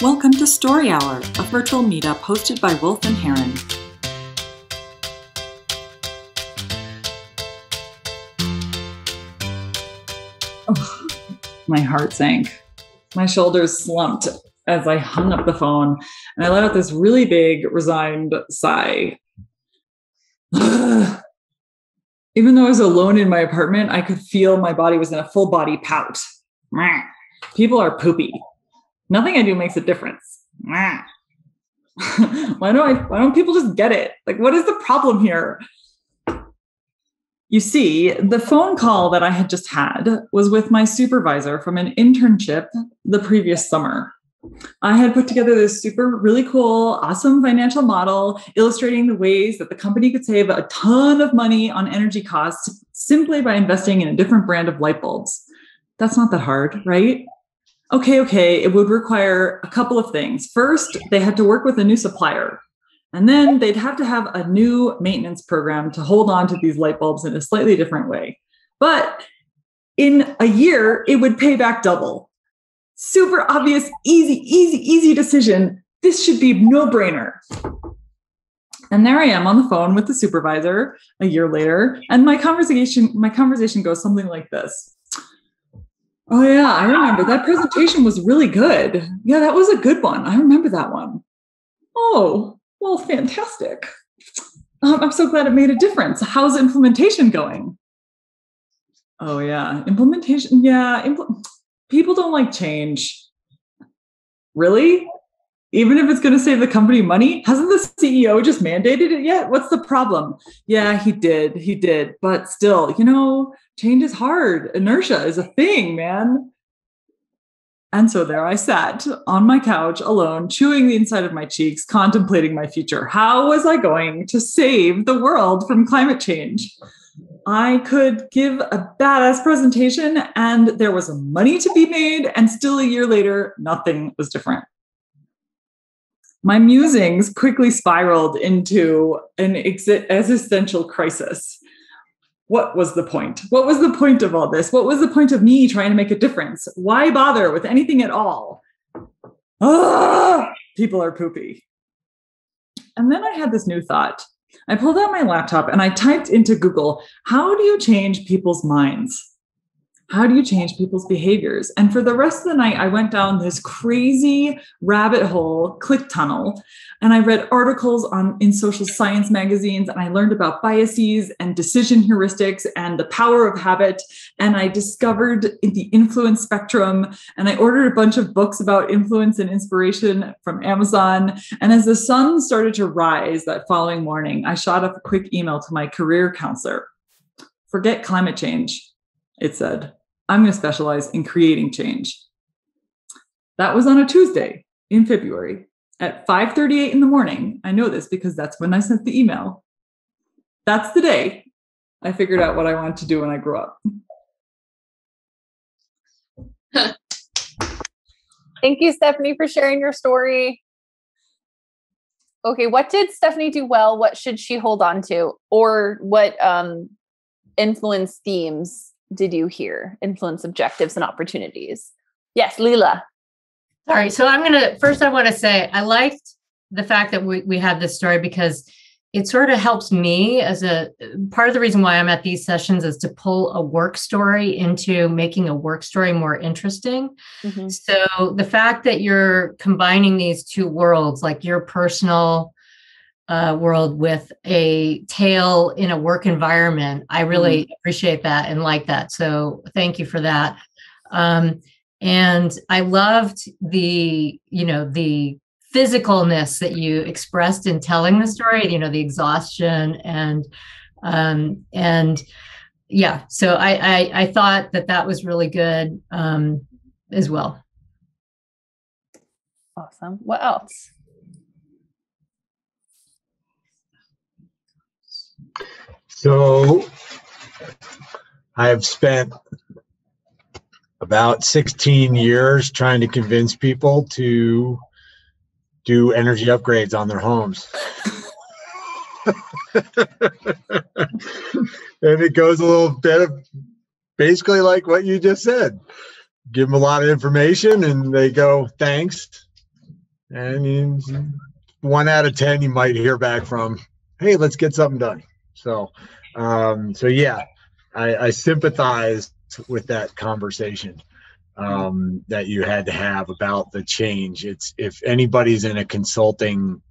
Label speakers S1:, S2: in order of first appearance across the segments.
S1: Welcome to Story Hour, a virtual meetup hosted by Wolf and Heron. Oh, my heart sank. My shoulders slumped as I hung up the phone, and I let out this really big, resigned sigh. Even though I was alone in my apartment, I could feel my body was in a full body pout. People are poopy. Nothing I do makes a difference. Why don't people just get it? Like, what is the problem here? You see, the phone call that I had just had was with my supervisor from an internship the previous summer. I had put together this really cool, awesome financial model illustrating the ways that the company could save a ton of money on energy costs simply by investing in a different brand of light bulbs. That's not that hard, right? Okay, it would require a couple of things. First, they had to work with a new supplier, and then they'd have to have a new maintenance program to hold on to these light bulbs in a slightly different way. But in a year, it would pay back double. Super obvious, easy decision. This should be no-brainer. And there I am on the phone with the supervisor a year later, and my conversation goes something like this. Oh yeah, I remember that presentation was really good. Yeah, that was a good one. I remember that one. Oh, well, fantastic. I'm so glad it made a difference. How's implementation going? Oh yeah, implementation. Yeah, people don't like change. Really? Even if it's going to save the company money? Hasn't the CEO just mandated it yet? What's the problem? Yeah, he did. But still, change is hard. Inertia is a thing, man. And so there I sat on my couch alone, chewing the inside of my cheeks, contemplating my future. How was I going to save the world from climate change? I could give a badass presentation and there was money to be made, and still a year later, nothing was different. My musings quickly spiraled into an existential crisis. What was the point? What was the point of all this? What was the point of me trying to make a difference? Why bother with anything at all? People are poopy. And then I had this new thought. I pulled out my laptop and I typed into Google, how do you change people's minds? How do you change people's behaviors? And for the rest of the night, I went down this crazy rabbit hole, click tunnel, and I read articles in social science magazines, and I learned about biases and decision heuristics and the power of habit. And I discovered the influence spectrum, and I ordered a bunch of books about influence and inspiration from Amazon. And as the sun started to rise that following morning, I shot up a quick email to my career counselor. Forget climate change, it said. I'm going to specialize in creating change. That was on a Tuesday in February at 5:38 in the morning. I know this because that's when I sent the email. That's the day I figured out what I wanted to do when I grew up.
S2: Thank you, Stephanie, for sharing your story. Okay, what did Stephanie do well? What should she hold on to? Or what influence themes did you hear? Influence objectives and opportunities. Yes, Leela.
S3: Sorry. So I want to say I liked the fact that we had this story because it sort of helps me as a part of the reason why I'm at these sessions is to pull a work story into making a work story more interesting. Mm-hmm. So the fact that you're combining these two worlds, like your personal world with a tale in a work environment, I really appreciate that and like that. So thank you for that. And I loved the physicalness that you expressed in telling the story, the exhaustion and yeah. So I thought that was really good as well.
S2: Awesome. What else?
S4: So I have spent about 16 years trying to convince people to do energy upgrades on their homes. And it goes a little bit of basically like what you just said. Give them a lot of information and they go, thanks. And 1 out of 10, you might hear back from, hey, let's get something done. So, yeah, I sympathize with that conversation that you had to have about the change. It's, if anybody's in a consulting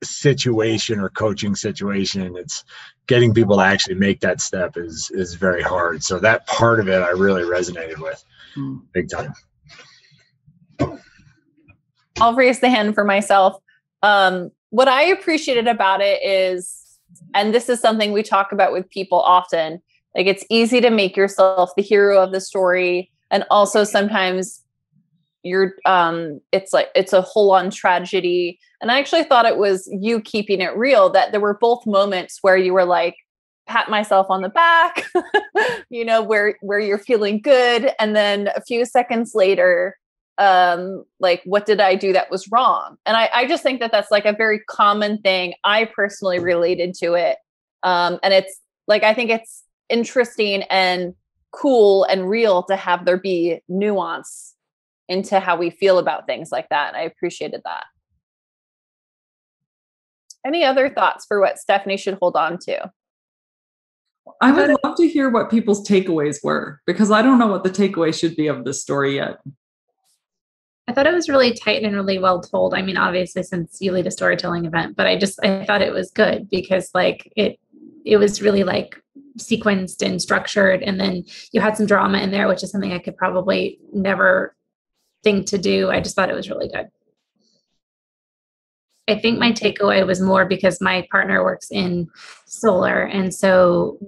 S4: situation or coaching situation, it's getting people to actually make that step is very hard. So that part of it I really resonated with big time.
S2: I'll raise the hand for myself. What I appreciated about it is, and this is something we talk about with people often, like it's easy to make yourself the hero of the story. And also sometimes it's a whole on tragedy. And I actually thought it was you keeping it real, that there were both moments where you were like, pat myself on the back, where you're feeling good. And then a few seconds later, like, what did I do that was wrong? And I just think that that's like a very common thing. I personally related to it. And it's like, I think it's interesting and cool and real to have there be nuance into how we feel about things like that. And I appreciated that. Any other thoughts for what Stephanie should hold on to?
S1: I would love to hear what people's takeaways were, because I don't know what the takeaway should be of this story yet.
S5: I thought it was really tight and really well told. I mean, obviously, since you lead a storytelling event, but I thought it was good because like it was really like sequenced and structured. And then you had some drama in there, which is something I could probably never think to do. I just thought it was really good. I think my takeaway was more because my partner works in solar. And so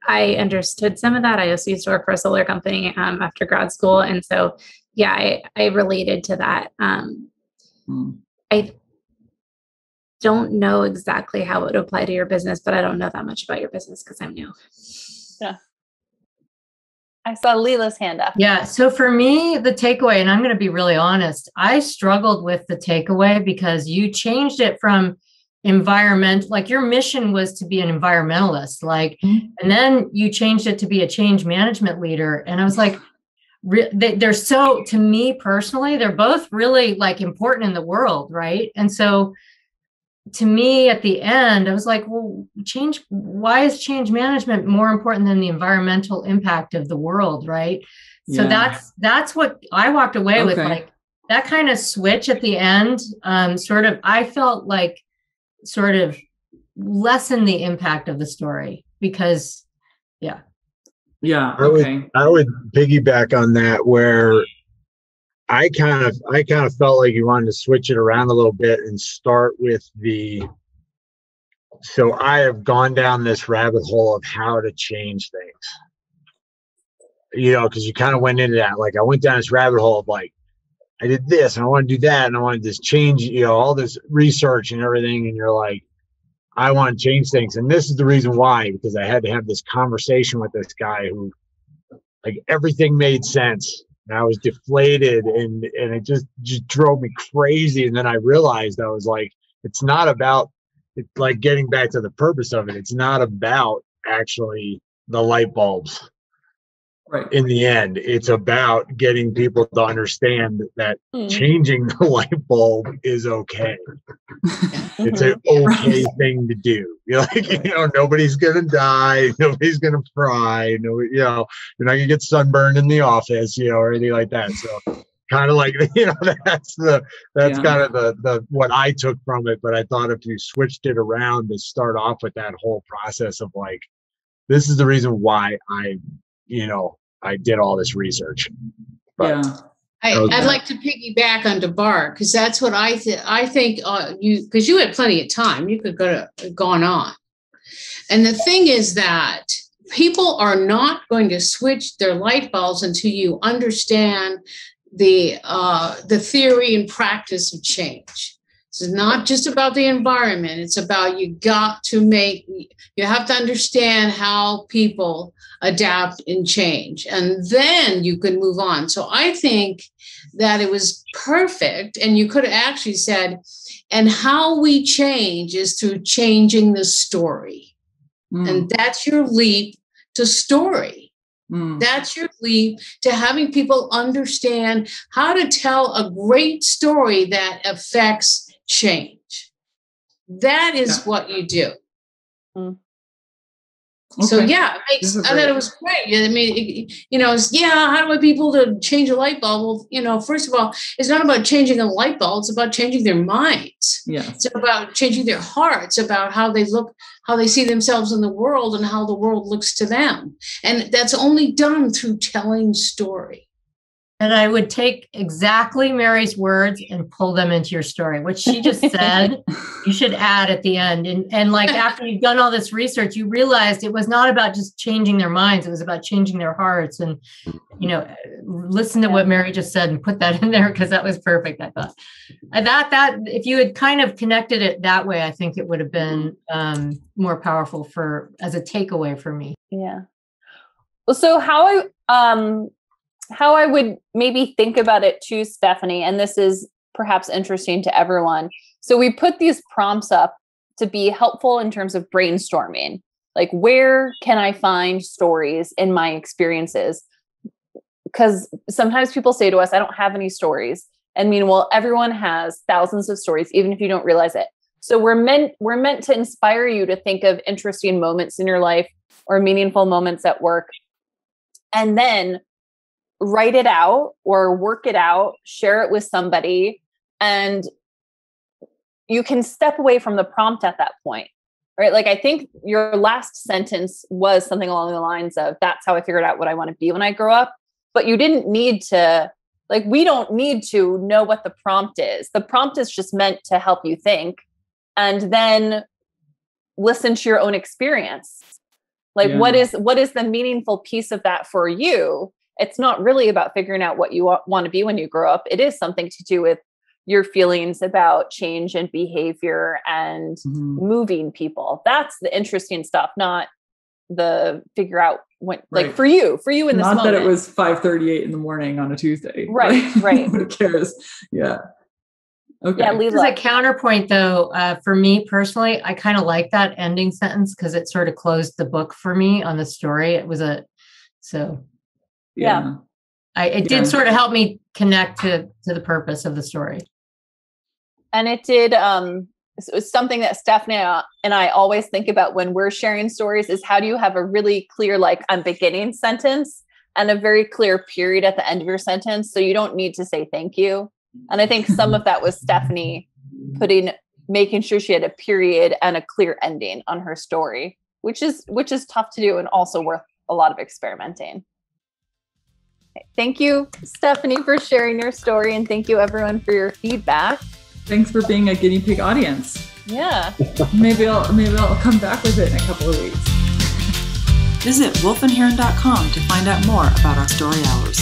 S5: I understood some of that. I also used to work for a solar company after grad school. And so, yeah, I related to that. I don't know exactly how it would apply to your business, but I don't know that much about your business because I'm new.
S2: Yeah. I saw Leela's hand up.
S3: Yeah. So for me, the takeaway, and I'm going to be really honest, I struggled with the takeaway because you changed it from environment, like your mission was to be an environmentalist, like, and then you changed it to be a change management leader. And I was like, they're so, to me personally, they're both really like important in the world. Right. And so to me at the end, I was like, well, why is change management more important than the environmental impact of the world? Right. So that's what I walked away with, like that kind of switch at the end. I felt like sort of lessen the impact of the story because
S1: I
S4: would piggyback on that, where I kind of felt like you wanted to switch it around a little bit and start with so I have gone down this rabbit hole of how to change things, because you kind of went into that. Like I went down this rabbit hole of like, I did this and I want to do that. And I wanted this change, all this research and everything. And you're like, I want to change things. And this is the reason why, because I had to have this conversation with this guy who like everything made sense. And I was deflated and it just drove me crazy. And then I realized I was like, it's like getting back to the purpose of it. It's not about actually the light bulbs. Right. In the end, it's about getting people to understand that changing the light bulb is okay. It's an okay thing to do. You're like, nobody's gonna die, nobody's gonna fry, you're not gonna get sunburned in the office, or anything like that. So kind of like, that's kind of the what I took from it. But I thought if you switched it around to start off with that whole process of like, this is the reason why I did all this research. But,
S6: I'd like to piggyback on DeBar because that's what I think because you had plenty of time. You could gone on. And the thing is that people are not going to switch their light bulbs until you understand the theory and practice of change. It's not just about the environment. It's about you have to understand how people adapt and change, and then you can move on. So I think that it was perfect. And you could have actually said, and how we change is through changing the story. And that's your leap to story. That's your leap to having people understand how to tell a great story that affects change. That is what you do. So yeah, I thought it was great. I mean, how do I get people to change a light bulb? Well, first of all, it's not about changing a light bulb. It's about changing their minds.
S1: Yes.
S6: It's about changing their hearts, about how they look, how they see themselves in the world, and how the world looks to them. And that's only done through telling story.
S3: And I would take exactly Mary's words and pull them into your story. What she just said, you should add at the end. And like after you've done all this research, you realized it was not about just changing their minds. It was about changing their hearts. And, listen to what Mary just said and put that in there, because that was perfect, I thought. That if you had kind of connected it that way, I think it would have been more powerful as a takeaway for me.
S2: Yeah. Well, so how I would maybe think about it too, Stephanie, and this is perhaps interesting to everyone. So we put these prompts up to be helpful in terms of brainstorming. Like, where can I find stories in my experiences? Because sometimes people say to us, I don't have any stories. And meanwhile, everyone has thousands of stories, even if you don't realize it. So we're meant to inspire you to think of interesting moments in your life or meaningful moments at work, and then write it out or work it out, share it with somebody, and you can step away from the prompt at that point, right? Like, I think your last sentence was something along the lines of, that's how I figured out what I want to be when I grow up. But you didn't need to, we don't need to know what the prompt is. The prompt is just meant to help you think and then listen to your own experience. What is the meaningful piece of that for you? It's not really about figuring out what you want to be when you grow up. It is something to do with your feelings about change and behavior and moving people. That's the interesting stuff, not the figure out when, for you in this moment. Not
S1: that it was 5:38 in the morning on a Tuesday.
S2: Right.
S1: Who cares? Yeah. Okay.
S3: Yeah, This is a counterpoint, though. For me personally, I kind of like that ending sentence because it sort of closed the book for me on the story. It was it did sort of help me connect to the purpose of the story.
S2: And it did, it was something that Stephanie and I always think about when we're sharing stories is, how do you have a really clear, beginning sentence and a very clear period at the end of your sentence? So you don't need to say thank you. And I think some of that was Stephanie making sure she had a period and a clear ending on her story, which is tough to do and also worth a lot of experimenting. Thank you, Stephanie, for sharing your story. And thank you, everyone, for your feedback.
S1: Thanks for being a guinea pig audience.
S2: Yeah.
S1: Maybe I'll come back with it in a couple of weeks.
S7: Visit wolfandheron.com to find out more about our story hours.